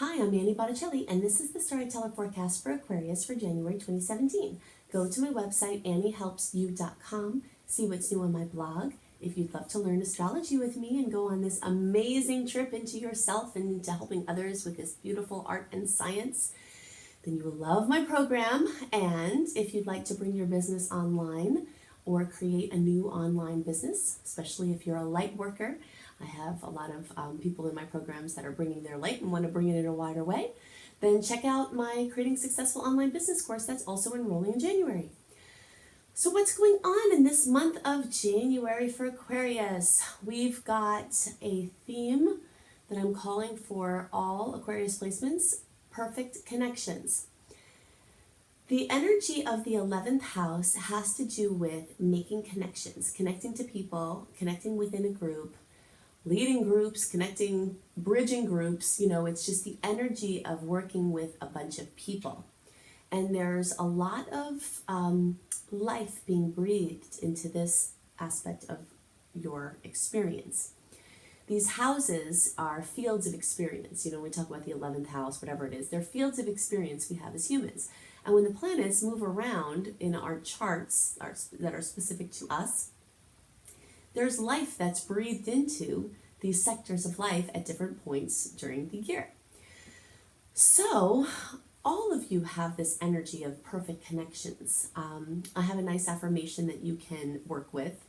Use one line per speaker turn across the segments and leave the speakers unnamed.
Hi, I'm Annie Botticelli, and this is the Storyteller Forecast for Aquarius for January 2017. Go to my website, anniehelpsyou.com, see what's new on my blog. If you'd love to learn astrology with me and go on this amazing trip into yourself and into helping others with this beautiful art and science, then you will love my program. And if you'd like to bring your business online or create a new online business, especially if you're a light worker, I have a lot of people in my programs that are bringing their light and want to bring it in a wider way, then check out my Creating Successful Online Business course that's also enrolling in January. So what's going on in this month of January for Aquarius? We've got a theme that I'm calling for all Aquarius placements, perfect connections. The energy of the 11th house has to do with making connections, connecting to people, connecting within a group, leading groups, connecting, bridging groups. It's just the energy of working with a bunch of people. And there's a lot of life being breathed into this aspect of your experience. These houses are fields of experience. We talk about the 11th house, whatever it is. They're fields of experience we have as humans. And when the planets move around in our charts that are specific to us, there's life that's breathed into these sectors of life at different points during the year. So all of you have this energy of perfect connections. I have a nice affirmation that you can work with.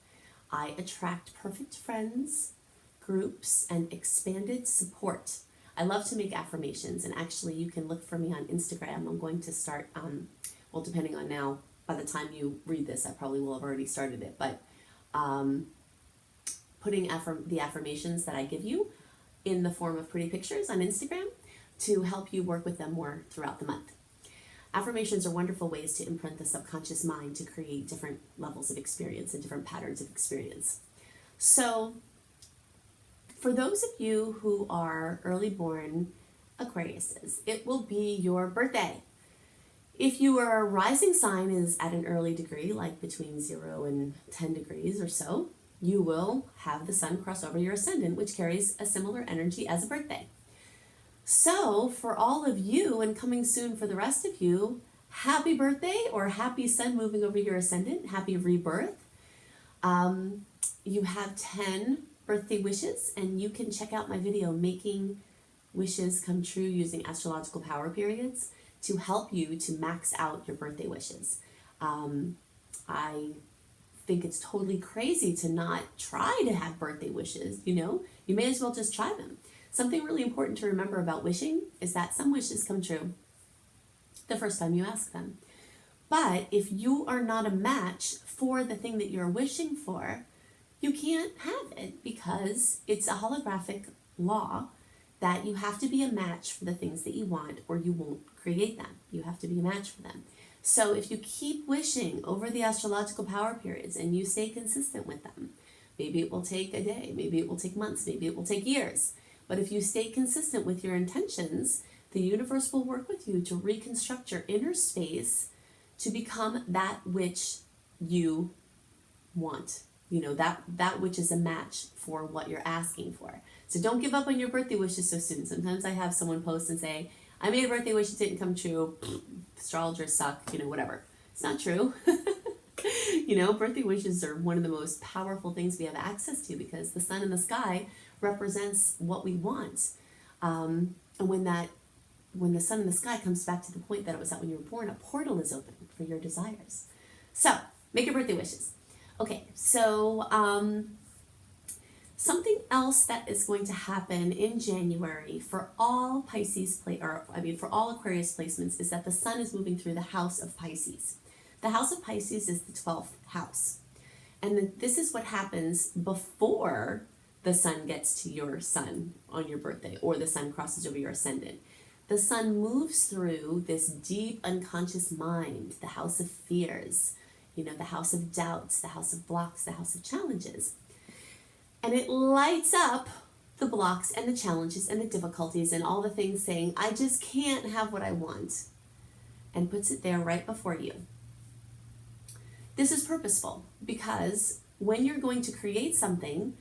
I attract perfect friends, groups, and expanded support. I love to make affirmations, and actually you can look for me on Instagram. I'm going to start, depending on now, by the time you read this, I probably will have already started it, but putting the affirmations that I give you in the form of pretty pictures on Instagram to help you work with them more throughout the month. Affirmations are wonderful ways to imprint the subconscious mind to create different levels of experience and different patterns of experience. So for those of you who are early born Aquariuses, it will be your birthday. If your rising sign is at an early degree, like between 0 and 10 degrees or so, you will have the sun cross over your ascendant, which carries a similar energy as a birthday. So for all of you, and coming soon for the rest of you, happy birthday, or happy sun moving over your ascendant, happy rebirth. You have 10 birthday wishes, and you can check out my video, Making Wishes Come True Using Astrological Power Periods, to help you to max out your birthday wishes. I think it's totally crazy to not try to have birthday wishes. You may as well just try them. Something really important to remember about wishing is that some wishes come true the first time you ask them. But if you are not a match for the thing that you're wishing for, you can't have it, because it's a holographic law that you have to be a match for the things that you want, or you won't create them. You have to be a match for them. So if you keep wishing over the astrological power periods and you stay consistent with them, maybe it will take a day, maybe it will take months, maybe it will take years. But if you stay consistent with your intentions, the universe will work with you to reconstruct your inner space to become that which you want. That which is a match for what you're asking for. So don't give up on your birthday wishes so soon. Sometimes I have someone post and say, I made a birthday wish, it didn't come true. Astrologers suck, whatever. It's not true. Birthday wishes are one of the most powerful things we have access to, because the sun in the sky represents what we want. And when the sun in the sky comes back to the point that it was at when you were born, a portal is open for your desires. So make your birthday wishes. Okay, so something else that is going to happen in January for all for all Aquarius placements is that the sun is moving through the house of Pisces. The house of Pisces is the 12th house. And this is what happens before the sun gets to your sun on your birthday, or the sun crosses over your ascendant. The sun moves through this deep unconscious mind, the house of fears, the house of doubts, the house of blocks, the house of challenges. And it lights up the blocks and the challenges and the difficulties and all the things, saying, I just can't have what I want, and puts it there right before you. This is purposeful, because when you're going to create something,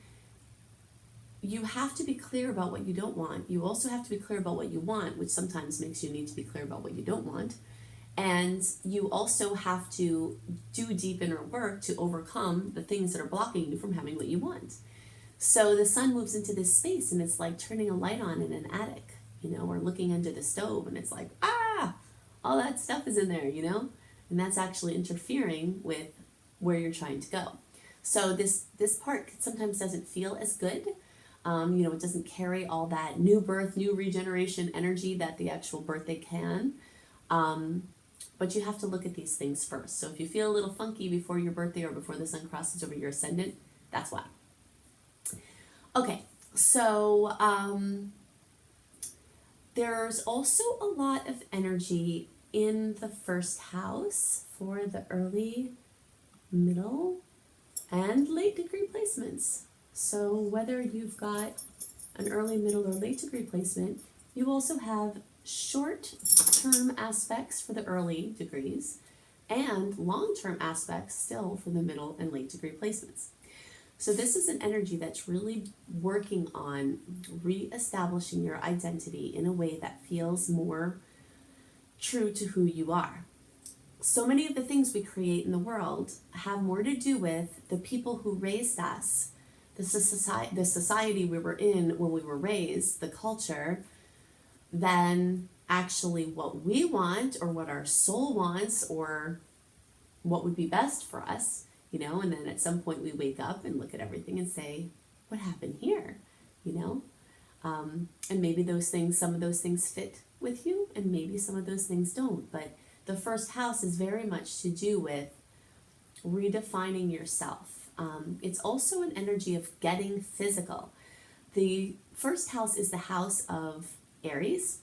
you have to be clear about what you don't want. You also have to be clear about what you want, which sometimes makes you need to be clear about what you don't want. And you also have to do deep inner work to overcome the things that are blocking you from having what you want. So the sun moves into this space, and it's like turning a light on in an attic, or looking under the stove, and it's like, all that stuff is in there, and that's actually interfering with where you're trying to go. So this part sometimes doesn't feel as good. It doesn't carry all that new birth, new regeneration energy that the actual birthday can. But you have to look at these things first. So if you feel a little funky before your birthday or before the sun crosses over your ascendant, that's why. Okay, so there's also a lot of energy in the first house for the early, middle, and late degree placements. So whether you've got an early, middle, or late degree placement, you also have short-term aspects for the early degrees and long-term aspects still for the middle and late degree placements. So this is an energy that's really working on re-establishing your identity in a way that feels more true to who you are. So many of the things we create in the world have more to do with the people who raised us, the society we were in when we were raised, the culture, than actually what we want or what our soul wants or what would be best for us, and then at some point we wake up and look at everything and say, what happened here, and maybe some of those things fit with you, and maybe some of those things don't. But the first house is very much to do with redefining yourself. It's also an energy of getting physical. The first house is the house of Aries.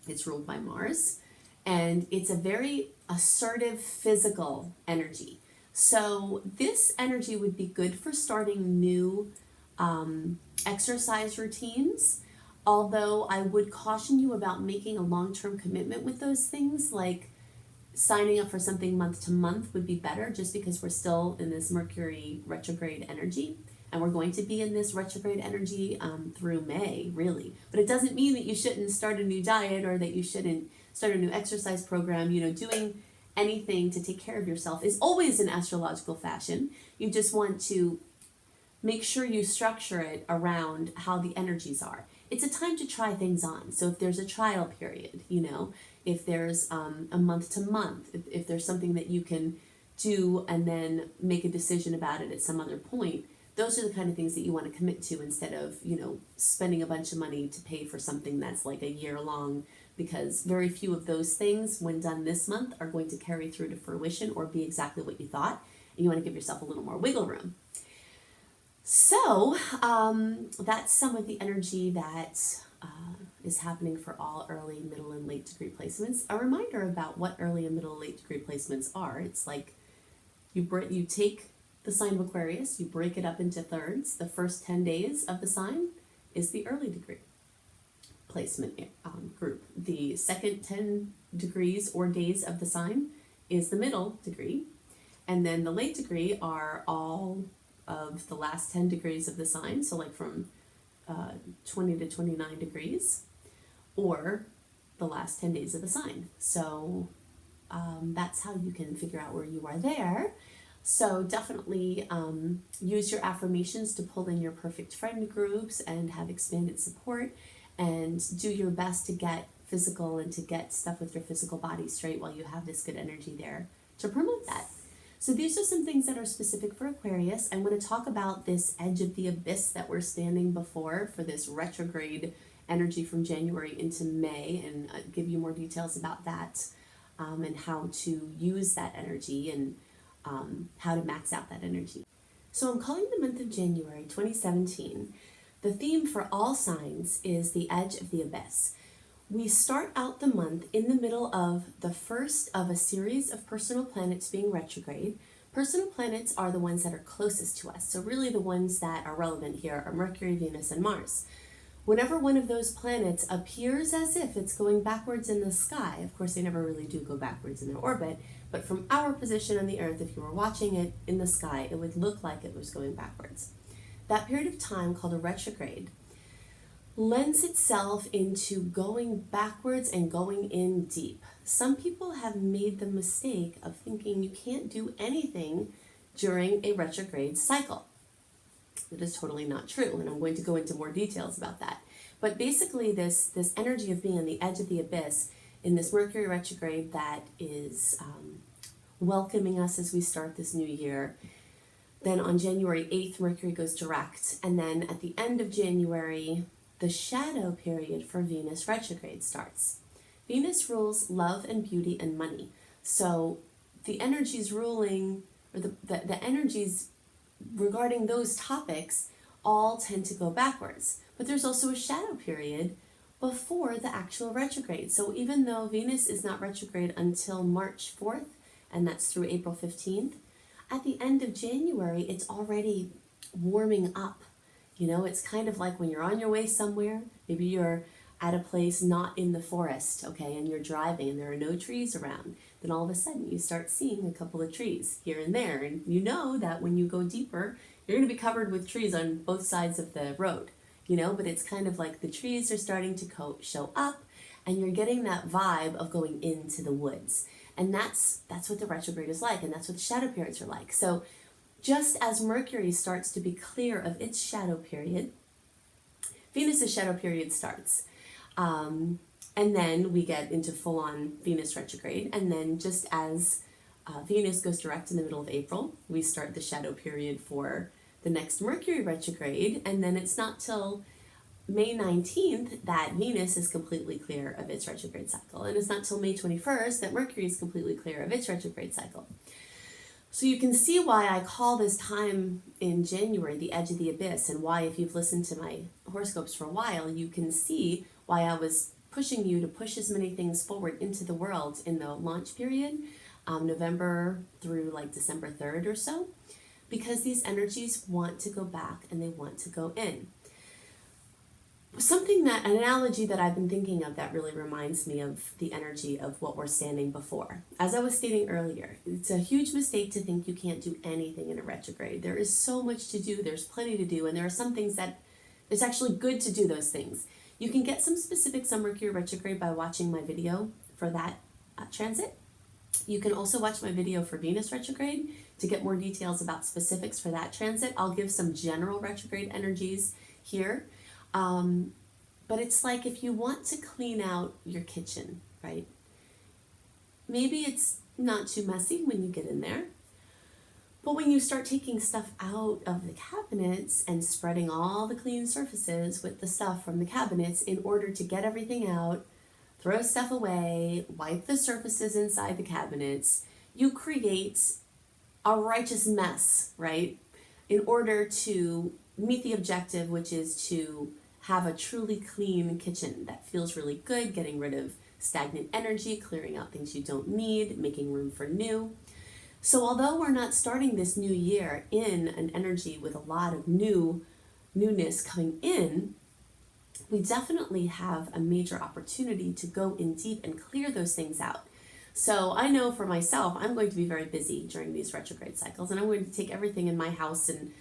It's ruled by Mars, and it's a very assertive physical energy. So this energy would be good for starting new exercise routines, although I would caution you about making a long-term commitment with those things. Like signing up for something month to month would be better, just because we're still in this Mercury retrograde energy, and we're going to be in this retrograde energy through May, really. But it doesn't mean that you shouldn't start a new diet or that you shouldn't start a new exercise program. Doing anything to take care of yourself is always in astrological fashion. You just want to make sure you structure it around how the energies are. It's a time to try things on. So if there's a trial period, if there's a month to month, if there's something that you can do and then make a decision about it at some other point, those are the kind of things that you want to commit to, instead of, spending a bunch of money to pay for something that's like a year long, because very few of those things, when done this month, are going to carry through to fruition or be exactly what you thought. And you want to give yourself a little more wiggle room. So that's some of the energy that is happening for all early, middle, and late degree placements. A reminder about what early and middle and late degree placements are. It's like you take the sign of Aquarius, you break it up into thirds. The first 10 days of the sign is the early degree placement group. The second 10 degrees or days of the sign is the middle degree. And then the late degree are all of the last 10 degrees of the sign, so like from 20 to 29 degrees, or the last 10 days of the sign. So that's how you can figure out where you are there. So definitely use your affirmations to pull in your perfect friend groups and have expanded support, and do your best to get physical and to get stuff with your physical body straight while you have this good energy there to promote that. So these are some things that are specific for Aquarius. I want to talk about this edge of the abyss that we're standing before for this retrograde energy from January into May, and give you more details about that, and how to use that energy, and how to max out that energy. So I'm calling the month of January 2017. The theme for all signs is the edge of the abyss. We start out the month in the middle of the first of a series of personal planets being retrograde. Personal planets are the ones that are closest to us. So really the ones that are relevant here are Mercury, Venus, and Mars. Whenever one of those planets appears as if it's going backwards in the sky, of course they never really do go backwards in their orbit, but from our position on the Earth, if you were watching it in the sky, it would look like it was going backwards. that period of time called a retrograde lends itself into going backwards and going in deep. Some people have made the mistake of thinking you can't do anything during a retrograde cycle. That is totally not true, and I'm going to go into more details about that. But basically, this energy of being on the edge of the abyss in this Mercury retrograde that is welcoming us as we start this new year. Then on January 8th, Mercury goes direct, and then at the end of January, the shadow period for Venus retrograde starts. Venus rules love and beauty and money. So the energies ruling, or the energies regarding those topics all tend to go backwards. But there's also a shadow period before the actual retrograde. So even though Venus is not retrograde until March 4th, and that's through April 15th, at the end of January, it's already warming up. You know, it's kind of like when you're on your way somewhere, maybe you're at a place not in the forest, okay, and you're driving and there are no trees around, then all of a sudden you start seeing a couple of trees here and there, and you know that when you go deeper, you're going to be covered with trees on both sides of the road, you know, but it's kind of like the trees are starting to show up, and you're getting that vibe of going into the woods, and that's what the retrograde is like, and that's what the shadow periods are like. So just as Mercury starts to be clear of its shadow period, Venus's shadow period starts. And then we get into full-on Venus retrograde. And then just as Venus goes direct in the middle of April, we start the shadow period for the next Mercury retrograde. And then it's not till May 19th that Venus is completely clear of its retrograde cycle. And it's not till May 21st that Mercury is completely clear of its retrograde cycle. So you can see why I call this time in January the edge of the abyss, and why, if you've listened to my horoscopes for a while, you can see why I was pushing you to push as many things forward into the world in the launch period, November through like December 3rd or so, because these energies want to go back and they want to go in. An analogy that I've been thinking of that really reminds me of the energy of what we're standing before. As I was stating earlier, it's a huge mistake to think you can't do anything in a retrograde. There is so much to do, there's plenty to do, and there are some things that it's actually good to do those things. You can get some specifics on Mercury retrograde by watching my video for that transit. You can also watch my video for Venus retrograde to get more details about specifics for that transit. I'll give some general retrograde energies here. But it's like if you want to clean out your kitchen, right? Maybe it's not too messy when you get in there, but when you start taking stuff out of the cabinets and spreading all the clean surfaces with the stuff from the cabinets in order to get everything out, throw stuff away, wipe the surfaces inside the cabinets, you create a righteous mess, right? In order to meet the objective, which is to have a truly clean kitchen that feels really good, getting rid of stagnant energy, clearing out things you don't need, making room for new. So although we're not starting this new year in an energy with a lot of newness coming in, we definitely have a major opportunity to go in deep and clear those things out. So I know for myself, I'm going to be very busy during these retrograde cycles, and I'm going to take everything in my house and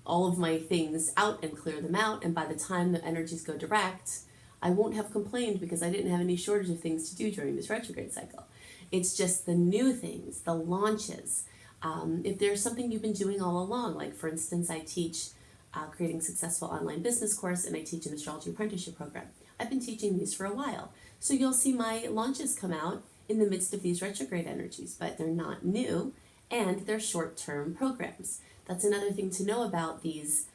all of my things out and clear them out, and by the time the energies go direct, I won't have complained because I didn't have any shortage of things to do during this retrograde cycle. It's just the new things, the launches. If there's something you've been doing all along, like for instance, I teach creating successful online business course, and I teach an astrology apprenticeship program. I've been teaching these for a while. So you'll see my launches come out in the midst of these retrograde energies, but they're not new, and they're short-term programs. That's another thing to know about these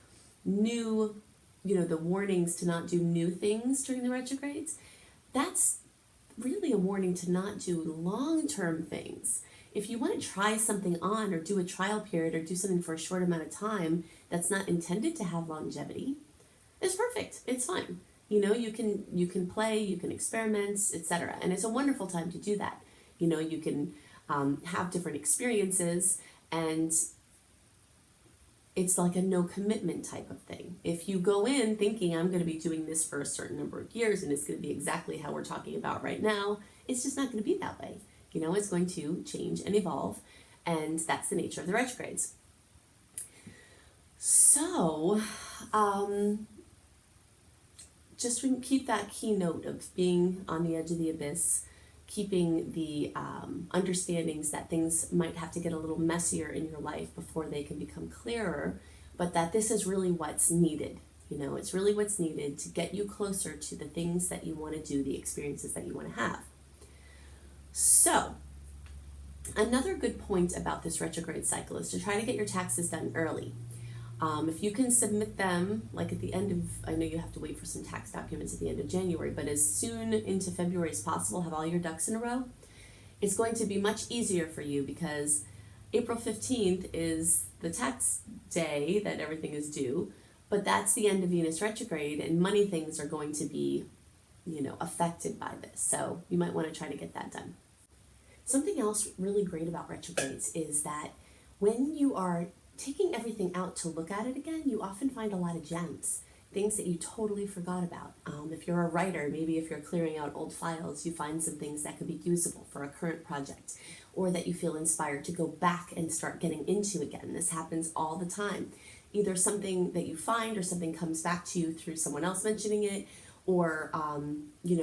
new, the warnings to not do new things during the retrogrades. That's really a warning to not do long-term things. If you want to try something on or do a trial period or do something for a short amount of time that's not intended to have longevity, it's perfect. It's fine. You can play, you can experiment, etc. And it's a wonderful time to do that. You can have different experiences, and it's like a no commitment type of thing. If you go in thinking I'm going to be doing this for a certain number of years and it's going to be exactly how we're talking about right now, it's just not going to be that way. It's going to change and evolve, and that's the nature of the retrogrades. So, just keep that keynote of being on the edge of the abyss, keeping the understandings that things might have to get a little messier in your life before they can become clearer, but that this is really what's needed. You know, it's really what's needed to get you closer to the things that you want to do, the experiences that you want to have. So, another good point about this retrograde cycle is to try to get your taxes done early. If you can submit them, like at the end of, I know you have to wait for some tax documents at the end of January, but as soon into February as possible, have all your ducks in a row, it's going to be much easier for you because April 15th is the tax day that everything is due, but that's the end of Venus retrograde, and money things are going to be, affected by this. So you might want to try to get that done. Something else really great about retrogrades is that when you are taking everything out to look at it again, you often find a lot of gems, things that you totally forgot about. If you're a writer, maybe if you're clearing out old files, you find some things that could be usable for a current project, or that you feel inspired to go back and start getting into again. This happens all the time. Either something that you find or something comes back to you through someone else mentioning it, or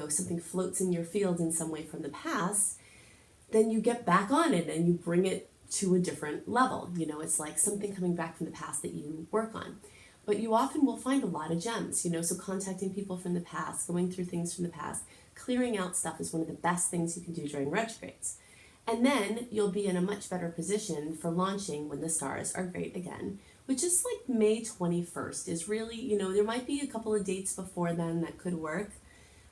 something floats in your field in some way from the past, then you get back on it and you bring it to a different level. It's like something coming back from the past that you work on. But you often will find a lot of gems, so contacting people from the past, going through things from the past, clearing out stuff is one of the best things you can do during retrogrades. And then you'll be in a much better position for launching when the stars are great again, which is like May 21st is really, there might be a couple of dates before then that could work,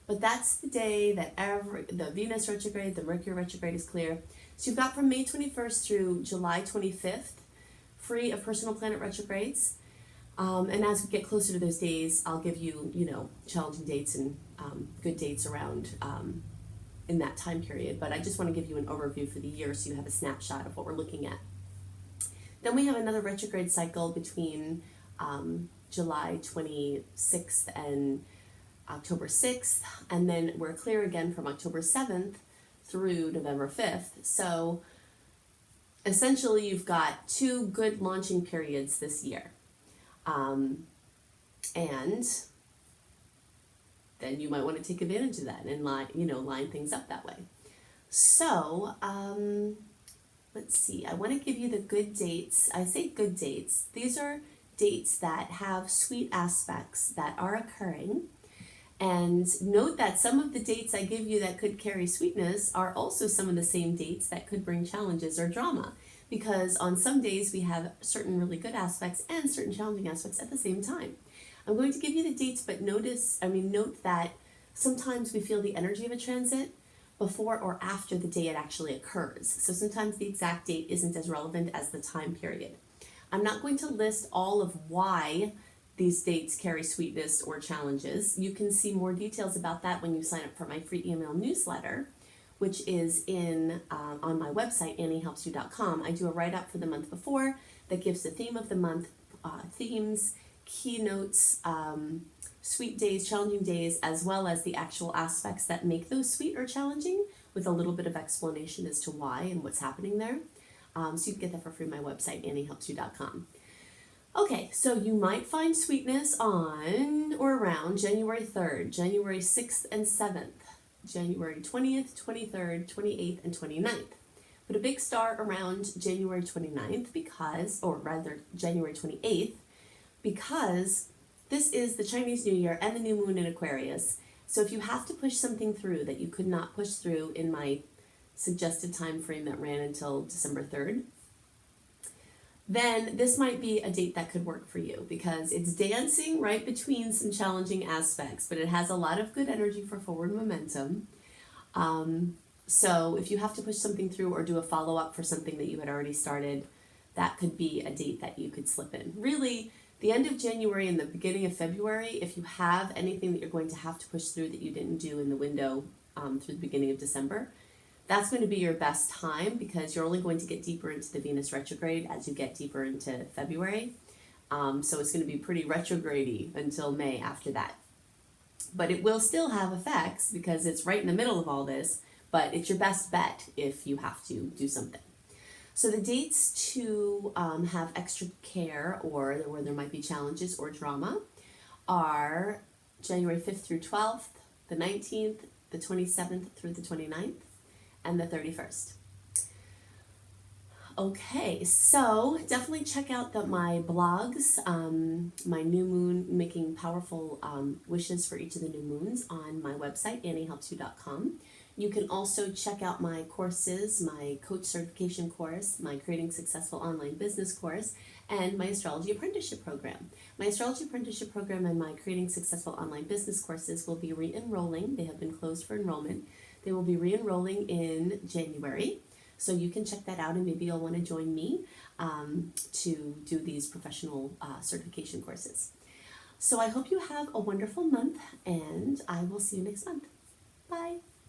but that's the day that the Venus retrograde, the Mercury retrograde is clear. So you've got from May 21st through July 25th, free of personal planet retrogrades. And as we get closer to those days, I'll give you, challenging dates and good dates around in that time period. But I just want to give you an overview for the year so you have a snapshot of what we're looking at. Then we have another retrograde cycle between July 26th and October 6th, and then we're clear again from October 7th through November 5th. So essentially you've got 2 good launching periods this year. And then you might want to take advantage of that and line things up that way. So let's see, I want to give you the good dates. I say good dates. These are dates that have sweet aspects that are occurring. And note that some of the dates I give you that could carry sweetness are also some of the same dates that could bring challenges or drama. Because on some days we have certain really good aspects and certain challenging aspects at the same time. I'm going to give you the dates, but note that sometimes we feel the energy of a transit before or after the day it actually occurs. So sometimes the exact date isn't as relevant as the time period. I'm not going to list all of why these dates carry sweetness or challenges. You can see more details about that when you sign up for my free email newsletter, which is on my website, anniehelpsyou.com. I do a write-up for the month before that gives the theme of the month, themes, keynotes, sweet days, challenging days, as well as the actual aspects that make those sweet or challenging, with a little bit of explanation as to why and what's happening there. So you can get that for free on my website, anniehelpsyou.com. Okay, so you might find sweetness on or around January 3rd, January 6th and 7th, January 20th, 23rd, 28th, and 29th. Put a big star around January 29th January 28th, because this is the Chinese New Year and the new moon in Aquarius. So if you have to push something through that you could not push through in my suggested time frame that ran until December 3rd, then this might be a date that could work for you, because it's dancing right between some challenging aspects, but it has a lot of good energy for forward momentum. So if you have to push something through or do a follow-up for something that you had already started, that could be a date that you could slip in. Really, the end of January and the beginning of February, if you have anything that you're going to have to push through that you didn't do in the window through the beginning of December, that's going to be your best time, because you're only going to get deeper into the Venus retrograde as you get deeper into February. So it's going to be pretty retrograde-y until May after that. But it will still have effects because it's right in the middle of all this, but it's your best bet if you have to do something. So the dates to have extra care or where there might be challenges or drama are January 5th through 12th, the 19th, the 27th through the 29th, and the 31st. Okay, so definitely check out my blogs, my new moon, making powerful wishes for each of the new moons on my website, anniehelpsyou.com. You can also check out my courses, my coach certification course, my creating successful online business course, and my astrology apprenticeship program. My astrology apprenticeship program and my creating successful online business courses will be re-enrolling. They have been closed for enrollment. They will be re-enrolling in January. So you can check that out, and maybe you'll want to join me to do these professional certification courses. So I hope you have a wonderful month, and I will see you next month. Bye.